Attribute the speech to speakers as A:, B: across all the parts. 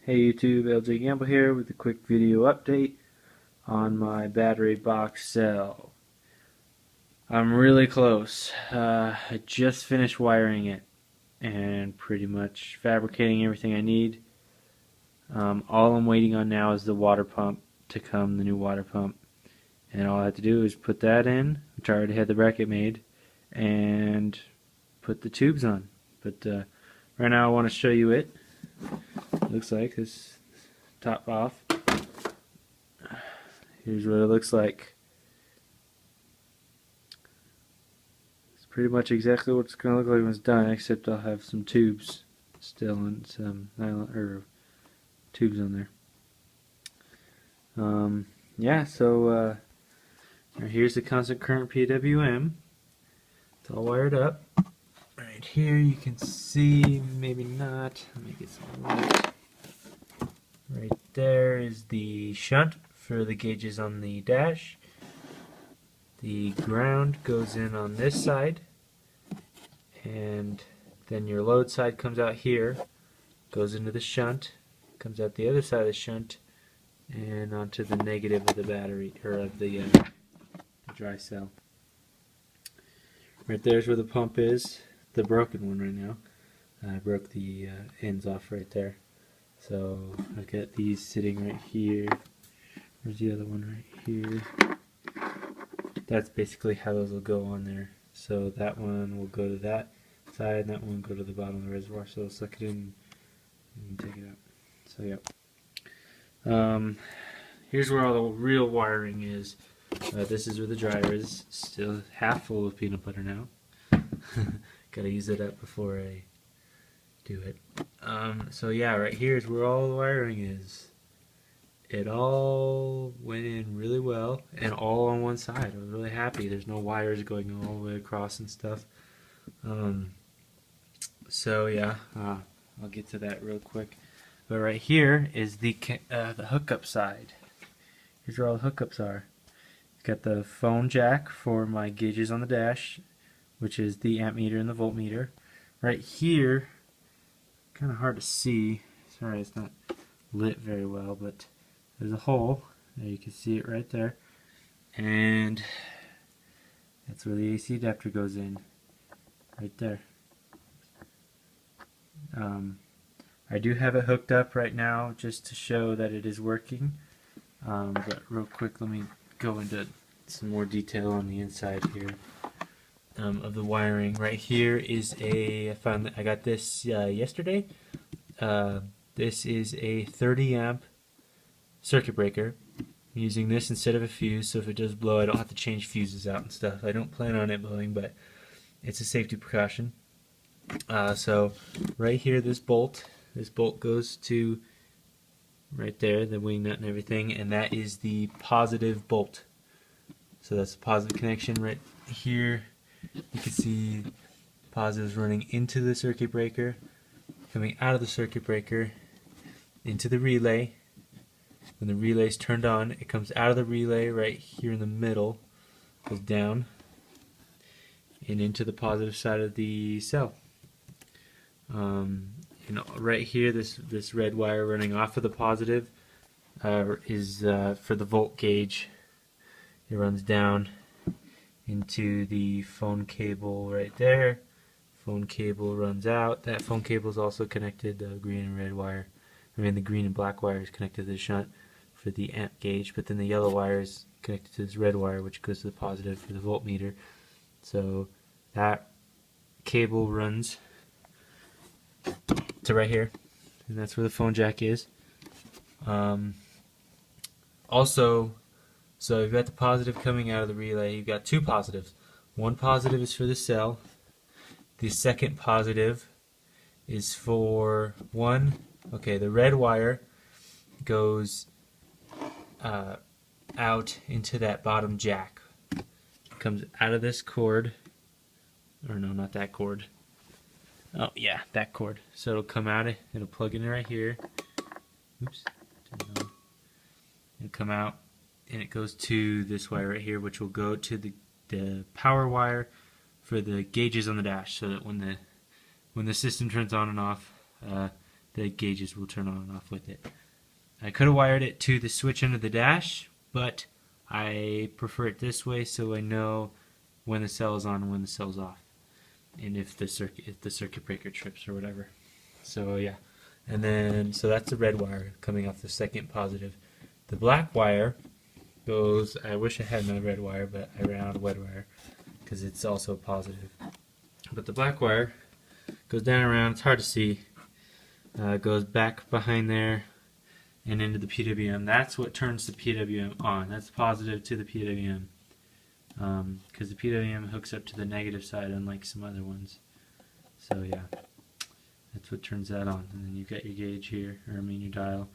A: Hey YouTube, LJ Gamble here with a quick video update on my battery box cell. I'm really close. I just finished wiring it and pretty much fabricating everything I need. All I'm waiting on now is the water pump to come, the new water pump. And all I have to do is put that in, which I already had the bracket made, and put the tubes on. But right now I want to show you it. Looks like this top off. Here's what it looks like. It's pretty much exactly what it's going to look like when it's done, except I'll have some tubes still and some nylon or tubes on there. Yeah, so here's the constant current PWM. It's all wired up. Right here you can see, maybe not. Let me get some light. Right there is the shunt for the gauges on the dash. The ground goes in on this side, and then your load side comes out here, goes into the shunt, comes out the other side of the shunt, and onto the negative of the battery, or of the dry cell. Right there's where the pump is, the broken one right now. I broke the ends off right there. So I got these sitting right here. Where's the other one right here? That's basically how those will go on there. So that one will go to that side, and that one will go to the bottom of the reservoir. So I'll suck it in and take it out. So yep. Here's where all the real wiring is. This is where the dryer is. Still half full of peanut butter now. Gotta use it up before I do it. So yeah, right here is where all the wiring is. It all went in really well, and all on one side. I was really happy. There's no wires going all the way across and stuff. So yeah, I'll get to that real quick. But right here is the hookup side. Here's where all the hookups are. Got the phone jack for my gauges on the dash, which is the amp meter and the voltmeter. Right here, kind of hard to see. Sorry, it's not lit very well, but there's a hole. There, you can see it right there, and that's where the AC adapter goes in. Right there. I do have it hooked up right now just to show that it is working. But real quick, let me go into some more detail on the inside here of the wiring. Right here is I got this yesterday. This is a 30 amp circuit breaker. I'm using this instead of a fuse, so if it does blow I don't have to change fuses out and stuff. I don't plan on it blowing, but it's a safety precaution. So right here, this bolt goes to right there, the wing nut and everything, and that is the positive bolt. So that's the positive connection. Right here you can see positives running into the circuit breaker, coming out of the circuit breaker into the relay. When the relay is turned on, it comes out of the relay right here in the middle, goes down and into the positive side of the cell. Right here, this red wire running off of the positive is for the volt gauge. It runs down into the phone cable right there. Phone cable runs out. That phone cable is also connected, the green and red wire. The green and black wire is connected to the shunt for the amp gauge, but then the yellow wire is connected to this red wire, which goes to the positive for the voltmeter. So that cable runs to right here, and that's where the phone jack is. Also, so you've got the positive coming out of the relay. You've got two positives. One positive is for the cell. The second positive is for the red wire goes out into that bottom jack. It comes out of this cord, or no, not that cord. Oh yeah, that cord. So it'll come out, it'll plug in right here. Oops. It'll come out, and it goes to this wire right here, which will go to the power wire for the gauges on the dash, so that when the system turns on and off, the gauges will turn on and off with it. I could have wired it to the switch under the dash, but I prefer it this way so I know when the cell is on and when the cell is off, and if the circuit breaker trips or whatever. So yeah, and then so that's the red wire coming off the second positive. The black wire goes. I wish I had another red wire, but I ran out of red wire because it's also positive. But the black wire goes down around. It's hard to see. Goes back behind there and into the PWM. That's what turns the PWM on. That's positive to the PWM. Because the PWM hooks up to the negative side, unlike some other ones. So yeah, that's what turns that on. And then you've got your gauge here, or I mean your dial,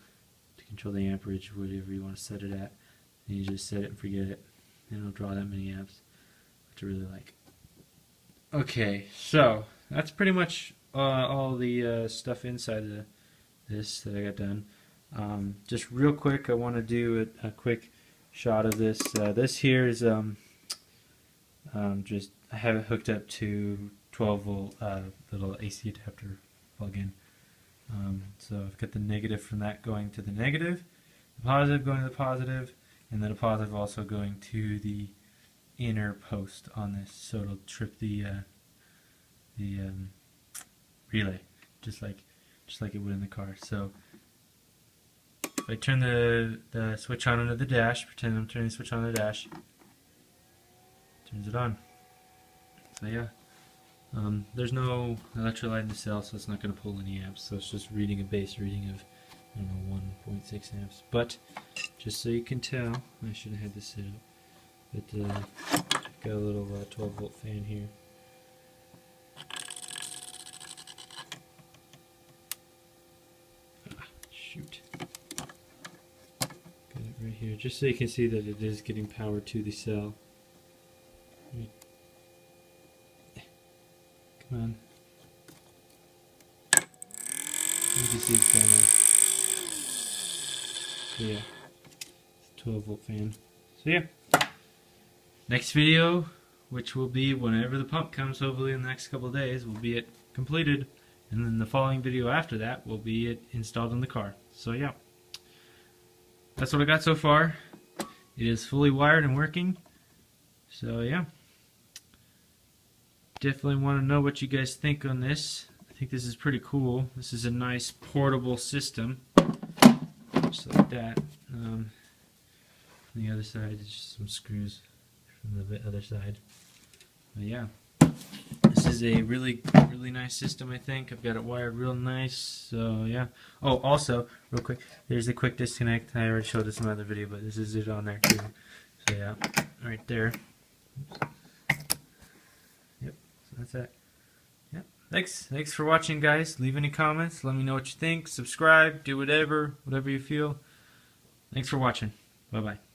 A: to control the amperage, whatever you want to set it at. And you just set it and forget it. And it'll draw that many amps, which I really like. Okay, so that's pretty much all the stuff inside this that I got done. Just real quick, I want to do a quick shot of this. This here is just I have it hooked up to 12 volt little AC adapter plug-in. So I've got the negative from that going to the negative, the positive going to the positive, and then a positive also going to the inner post on this, so it'll trip the relay, just like it would in the car. So if I turn the switch on under the dash, pretend I'm turning the switch on the dash, turns it on. So yeah, there's no electrolyte in the cell, so it's not going to pull any amps. So it's just reading a base reading of, I don't know, 1.6 amps. But just so you can tell, I should have had this set up. But got a little 12 volt fan here. Shoot. Got it right here, just so you can see that it is getting power to the cell. Right. Come on. You can see it's going on. So yeah, it's a 12 volt fan. So yeah, next video, which will be whenever the pump comes, hopefully in the next couple of days, will be it completed. And then the following video after that will be it installed in the car. So yeah, that's what I got so far. It is fully wired and working. So yeah, definitely want to know what you guys think on this. I think this is pretty cool. This is a nice portable system, just like that. On the other side is just some screws from the other side. But yeah, this is a really nice system, I think. I've got it wired real nice, so yeah. Oh, also, real quick, there's a quick disconnect. I already showed this in my other video, but this is it on there too. So yeah, right there. Oops. Yep, so that's it. Yep. Thanks for watching, guys. Leave any comments. Let me know what you think. Subscribe. Do whatever you feel. Thanks for watching. Bye-bye.